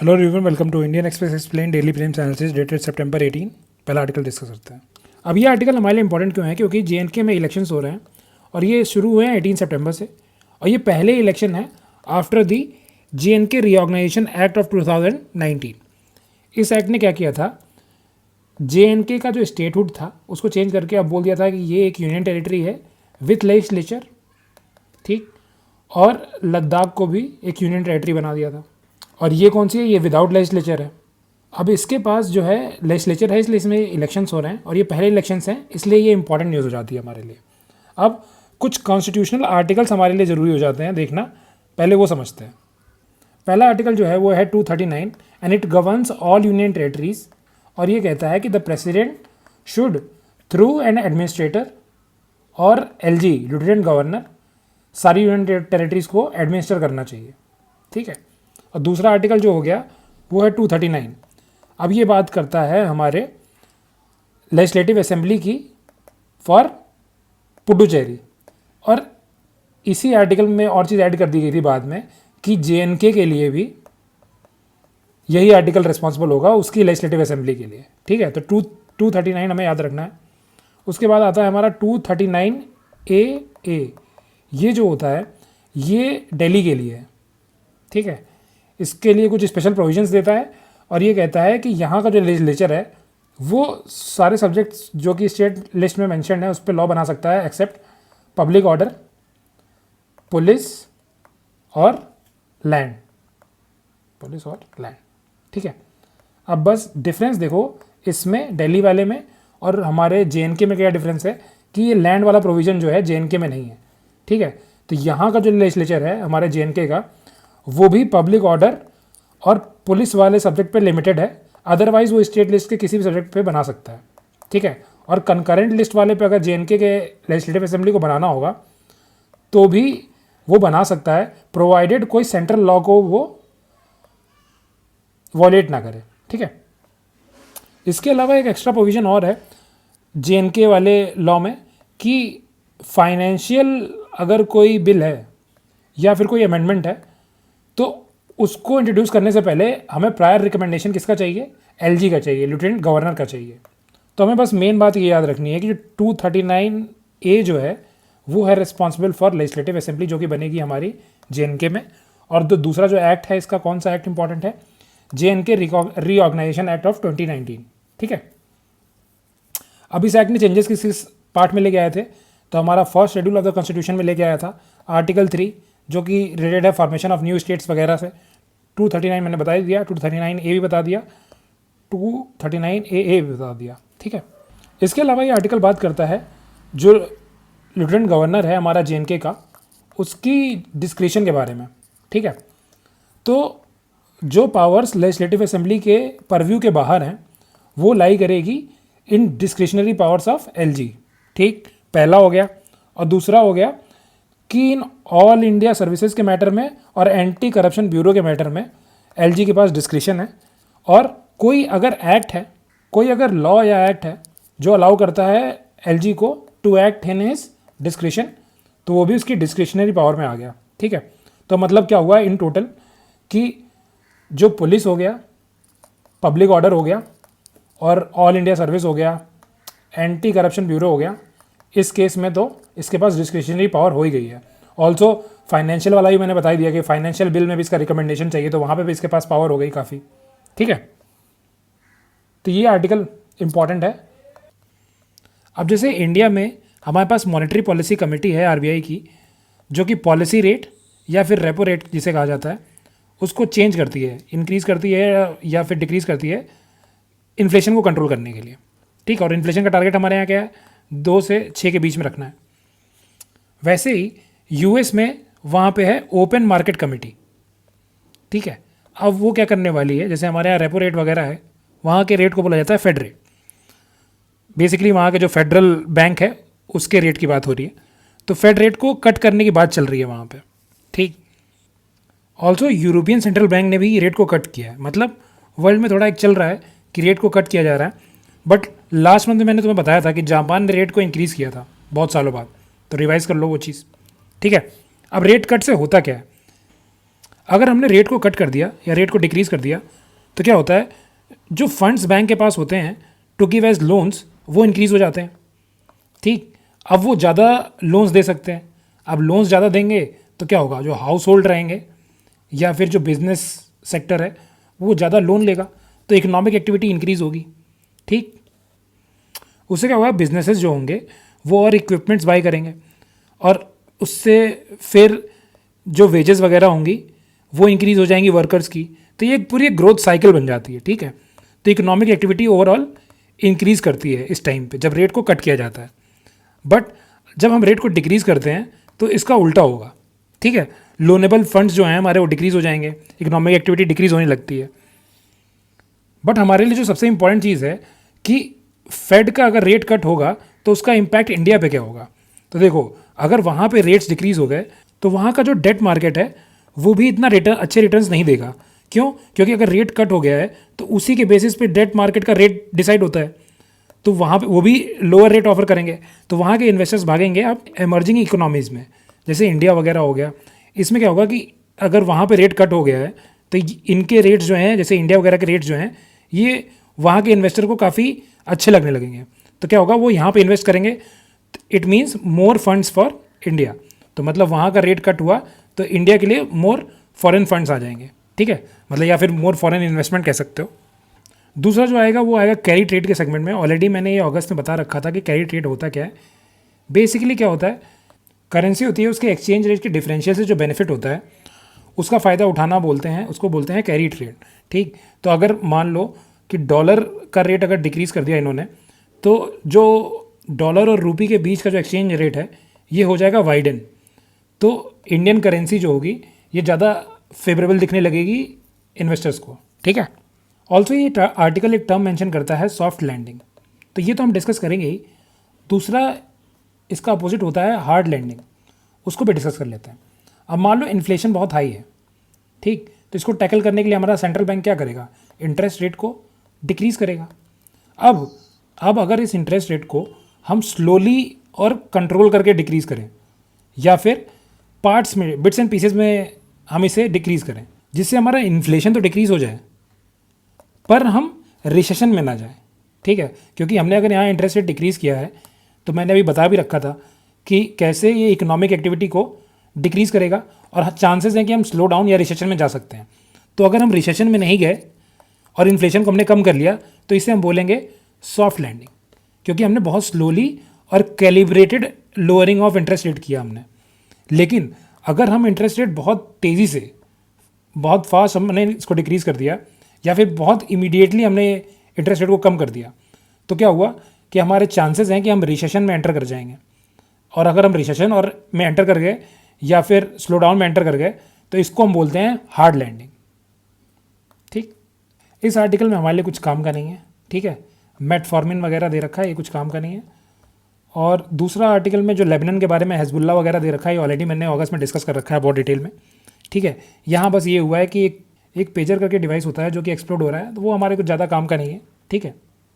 Hello everyone, welcome to Indian Express explain daily prelims analysis dated September 18। पहला article discuss करते हैं। अब ये आर्टिकल हमारे लिए इंपॉर्टेंट क्यों है? क्योंकि जेएनके में इलेक्शंस हो रहे हैं और ये शुरू हुए हैं 18 सितंबर से, और ये पहले इलेक्शन है after the J and K reorganisation act of 2019। इस एक्ट ने क्या किया था, जेएनके का जो स्टेटहुड था उसको चेंज करके अब बोल दिया था कि ये एक यूनियन टेरिटरी है विथ लेजिस्लेचर, ठीक, और लद्दाख को भी एक यूनियन टेरिटरी बना दिया था। और ये कौन सी है? ये विदाउट लेजिस्लेचर है। अब इसके पास जो है लेजिस्लेचर है, इसलिए इसमें इलेक्शंस हो रहे हैं और ये पहले इलेक्शंस हैं, इसलिए ये इंपॉर्टेंट न्यूज़ हो जाती है हमारे लिए। अब कुछ कॉन्स्टिट्यूशनल आर्टिकल्स हमारे लिए ज़रूरी हो जाते हैं देखना, पहले वो समझते हैं। पहला आर्टिकल जो है वो है 239 and it governs all union territories, और ये कहता है कि the president should through an administrator और एलजी लेफ्टिनेंट गवर्नर सारी यूनियन टेरिटरीज को एडमिनिस्टर करना चाहिए, ठीक है। और दूसरा आर्टिकल जो हो गया वो है 239। अब ये बात करता है हमारे लेजिस्लेटिव असेंबली की फॉर पुडुचेरी, और इसी आर्टिकल में और चीज़ ऐड कर दी गई थी बाद में कि जेएनके के लिए भी यही आर्टिकल रिस्पॉन्सिबल होगा उसकी लेजिस्लेटिव असेंबली के लिए, ठीक है। तो 239 हमें याद रखना है। उसके बाद आता है हमारा 239 ए। ये जो होता है ये दिल्ली के लिए है, ठीक है। इसके लिए कुछ स्पेशल प्रोविजंस देता है और ये कहता है कि यहाँ का जो लेजिस्लेचर है वो सारे सब्जेक्ट्स जो कि स्टेट लिस्ट में मेंशन है उस पर लॉ बना सकता है एक्सेप्ट पब्लिक ऑर्डर, पुलिस और लैंड, ठीक है। अब बस डिफरेंस देखो इसमें दिल्ली वाले में और हमारे जेएनके में क्या डिफरेंस है कि ये लैंड वाला प्रोविज़न जो है जेएनके में नहीं है, ठीक है। तो यहाँ का जो लेजिस्लेचर है हमारे जेएनके का वो भी पब्लिक ऑर्डर और पुलिस वाले सब्जेक्ट पे लिमिटेड है, अदरवाइज वो स्टेट लिस्ट के किसी भी सब्जेक्ट पे बना सकता है, ठीक है। और कंकरेंट लिस्ट वाले पे अगर जेएनके के लेजिस्लेटिव असेंबली को बनाना होगा तो भी वो बना सकता है, प्रोवाइडेड कोई सेंट्रल लॉ को वो वॉलेट ना करे, ठीक है। इसके अलावा एक एक्स्ट्रा प्रोविजन और है जेएनके वाले लॉ में कि फाइनेंशियल अगर कोई बिल है या फिर कोई अमेंडमेंट है तो उसको इंट्रोड्यूस करने से पहले हमें प्रायर रिकमेंडेशन किसका चाहिए? एलजी का चाहिए, लेफ्टिनेंट गवर्नर का चाहिए। तो हमें बस मेन बात ये याद रखनी है कि जो 239 ए जो है वो है रिस्पॉन्सिबल फॉर लेजिस्लेटिव असेंबली जो कि बनेगी हमारी जेएनके में। और दूसरा जो एक्ट है इसका कौन सा एक्ट इंपॉर्टेंट है? जेएनके रीऑर्गेनाइजेशन एक्ट ऑफ 2019, ठीक है। अब इस एक्ट ने चेंजेस किस पार्ट में लेके आए थे? तो हमारा first schedule of the constitution में लेके आया था आर्टिकल 3 जो कि रिलेटेड है फॉर्मेशन ऑफ न्यू स्टेट्स वगैरह से। 239 मैंने बता दिया, 239 ए भी बता दिया, 239 ए भी बता दिया, ठीक है। इसके अलावा ये आर्टिकल बात करता है जो लेफ्टिनेंट गवर्नर है हमारा जेएनके का उसकी डिस्क्रिशन के बारे में, ठीक है। तो जो पावर्स लेजिस्लेटिव असेंबली के परव्यू के बाहर हैं वो लाई करेगी इन डिस्क्रिशनरी पावर्स ऑफ एलजी, ठीक, पहला हो गया। और दूसरा हो गया कि इन ऑल इंडिया सर्विसेज के मैटर में और एंटी करप्शन ब्यूरो के मैटर में एलजी के पास डिस्क्रिशन है। और कोई अगर एक्ट है, कोई अगर लॉ या एक्ट है जो अलाउ करता है एलजी को to act in his discretion तो वो भी उसकी डिस्क्रिशनरी पावर में आ गया, ठीक है। तो मतलब क्या हुआ इन टोटल कि जो पुलिस हो गया, पब्लिक ऑर्डर हो गया और ऑल इंडिया सर्विस हो गया, एंटी करप्शन ब्यूरो हो गया, इस केस में तो इसके पास डिस्क्रिशनरी पावर हो ही गई है। ऑल्सो फाइनेंशियल वाला भी मैंने बता दिया कि फाइनेंशियल बिल में भी इसका रिकमेंडेशन चाहिए तो वहाँ पे भी इसके पास पावर हो गई काफ़ी, ठीक है। तो ये आर्टिकल इम्पॉर्टेंट है। अब जैसे इंडिया में हमारे पास मॉनेटरी पॉलिसी कमेटी है आरबीआई की जो कि पॉलिसी रेट या फिर रेपो रेट जिसे कहा जाता है उसको चेंज करती है, इंक्रीज़ करती है या फिर डिक्रीज़ करती है इन्फ्लेशन को कंट्रोल करने के लिए, ठीक। और इन्फ्लेशन का टारगेट हमारे यहाँ क्या है? 2 से 6 के बीच में रखना है। वैसे ही यूएस में वहाँ पे है ओपन मार्केट कमेटी, ठीक है। अब वो क्या करने वाली है, जैसे हमारे यहाँ रेपो रेट वगैरह है वहाँ के रेट को बोला जाता है फेड रेट, बेसिकली वहाँ के जो फेडरल बैंक है उसके रेट की बात हो रही है। तो फेड रेट को कट करने की बात चल रही है वहाँ पे, ठीक। ऑल्सो यूरोपियन सेंट्रल बैंक ने भी रेट को कट किया है, मतलब वर्ल्ड में थोड़ा एक चल रहा है कि रेट को कट किया जा रहा है। बट लास्ट मंथ मैंने तुम्हें बताया था कि जापान ने रेट को इंक्रीज़ किया था बहुत सालों बाद, तो रिवाइज़ कर लो वो चीज़, ठीक है। अब रेट कट से होता क्या है? अगर हमने रेट को कट कर दिया या रेट को डिक्रीज़ कर दिया तो क्या होता है, जो फंड्स बैंक के पास होते हैं टू गिव एज लोन्स वो इंक्रीज़ हो जाते हैं। ठीक, अब वो ज़्यादा लोन्स दे सकते हैं। अब लोन्स ज़्यादा देंगे तो क्या होगा, जो हाउस होल्ड रहेंगे या फिर जो बिजनेस सेक्टर है वो ज़्यादा लोन लेगा, तो इकोनॉमिक एक्टिविटी इंक्रीज़ होगी। ठीक, उससे क्या होगा, बिजनेसेस जो होंगे वो और इक्विपमेंट्स बाय करेंगे और उससे फिर जो वेजेस वगैरह होंगी वो इंक्रीज़ हो जाएंगी वर्कर्स की। तो ये पूरी एक ग्रोथ साइकिल बन जाती है। ठीक है, तो इकोनॉमिक एक्टिविटी ओवरऑल इंक्रीज़ करती है इस टाइम पे जब रेट को कट किया जाता है। बट जब हम रेट को डिक्रीज़ करते हैं तो इसका उल्टा होगा। ठीक है, लोनेबल फंड्स जो हैं हमारे वो डिक्रीज़ हो जाएंगे, इकोनॉमिक एक्टिविटी डिक्रीज़ होने लगती है। बट हमारे लिए जो सबसे इंपॉर्टेंट चीज़ है कि फेड का अगर रेट कट होगा तो उसका इम्पैक्ट इंडिया पे क्या होगा। तो देखो, अगर वहाँ पे रेट्स डिक्रीज़ हो गए तो वहाँ का जो डेट मार्केट है वो भी इतना अच्छे रिटर्न्स नहीं देगा। क्यों? क्योंकि अगर रेट कट हो गया है तो उसी के बेसिस पे डेट मार्केट का रेट डिसाइड होता है, तो वहाँ पे वो भी लोअर रेट ऑफर करेंगे, तो वहाँ के इन्वेस्टर्स भागेंगे अब इमर्जिंग इकोनॉमीज़ में, जैसे इंडिया वगैरह हो गया। इसमें क्या होगा कि अगर वहाँ पे रेट कट हो गया है तो इनके रेट्स जो हैं, जैसे इंडिया वगैरह के रेट्स जो हैं, ये वहाँ के इन्वेस्टर को काफ़ी अच्छे लगने लगेंगे। तो क्या होगा, वो यहाँ पे इन्वेस्ट करेंगे। It means more funds for India. तो मतलब वहाँ का रेट कट हुआ तो इंडिया के लिए मोर फॉरेन फंड्स आ जाएंगे। ठीक है, मतलब या फिर मोर फॉरेन इन्वेस्टमेंट कह सकते हो। दूसरा जो आएगा वो आएगा कैरी ट्रेड के सेगमेंट में। ऑलरेडी मैंने ये अगस्त में बता रखा था कि कैरी ट्रेड होता क्या है। बेसिकली क्या होता है, करेंसी होती है, उसके एक्सचेंज रेट के डिफरेंशियल से जो बेनिफिट होता है उसका फ़ायदा उठाना बोलते हैं, उसको बोलते हैं कैरी ट्रेड। ठीक, तो अगर मान लो कि डॉलर का रेट अगर डिक्रीज़ कर दिया इन्होंने, तो जो डॉलर और रूपी के बीच का जो एक्सचेंज रेट है ये हो जाएगा वाइडन, तो इंडियन करेंसी जो होगी ये ज़्यादा फेवरेबल दिखने लगेगी इन्वेस्टर्स को। ठीक है, ऑल्सो ये आर्टिकल एक टर्म मेंशन करता है सॉफ्ट लैंडिंग, तो ये तो हम डिस्कस करेंगे ही। दूसरा इसका अपोजिट होता है हार्ड लैंडिंग, उसको भी डिस्कस कर लेते हैं। अब मान लो इन्फ्लेशन बहुत हाई है, ठीक, तो इसको टैकल करने के लिए हमारा सेंट्रल बैंक क्या करेगा, इंटरेस्ट रेट को डिक्रीज़ करेगा। अब अगर इस इंटरेस्ट रेट को हम स्लोली और कंट्रोल करके डिक्रीज़ करें या फिर पार्ट्स में, बिट्स एंड पीसेस में हम इसे डिक्रीज़ करें, जिससे हमारा इन्फ्लेशन तो डिक्रीज़ हो जाए पर हम रिसेशन में ना जाए। ठीक है, क्योंकि हमने अगर यहाँ इंटरेस्ट रेट डिक्रीज़ किया है तो मैंने अभी बता भी रखा था कि कैसे ये इकोनॉमिक एक्टिविटी को डिक्रीज़ करेगा और चांसेस हैं कि हम स्लो डाउन या रिसेशन में जा सकते हैं। तो अगर हम रिसेशन में नहीं गए और इन्फ्लेशन को हमने कम कर लिया तो इसे हम बोलेंगे सॉफ्ट लैंडिंग, क्योंकि हमने बहुत स्लोली और calibrated lowering of interest rate किया हमने। लेकिन अगर हम इंटरेस्ट रेट बहुत तेज़ी से, बहुत फास्ट हमने इसको डिक्रीज़ कर दिया या फिर बहुत इमीडिएटली हमने इंटरेस्ट रेट को कम कर दिया, तो क्या हुआ कि हमारे चांसेस हैं कि हम रिसेशन में एंटर कर जाएंगे। और अगर हम रिसेशन और में एंटर कर गए या फिर स्लो डाउन में एंटर कर गए तो इसको हम बोलते हैं हार्ड लैंडिंग। ठीक, इस आर्टिकल में हमारे लिए कुछ काम का नहीं है। ठीक है, मेटफॉर्मिन वगैरह दे रखा है, ये कुछ काम का नहीं है। और दूसरा आर्टिकल में जो लेबनान के बारे में हिजबुल्लाह वगैरह दे रखा है, ये ऑलरेडी मैंने अगस्त में डिस्कस कर रखा है बहुत डिटेल में। ठीक है, यहाँ बस ये हुआ है कि एक पेजर करके डिवाइस होता है जो कि एक्सप्लोड हो रहा है, तो वो हमारे कुछ ज़्यादा काम का नहीं है। ठीक है।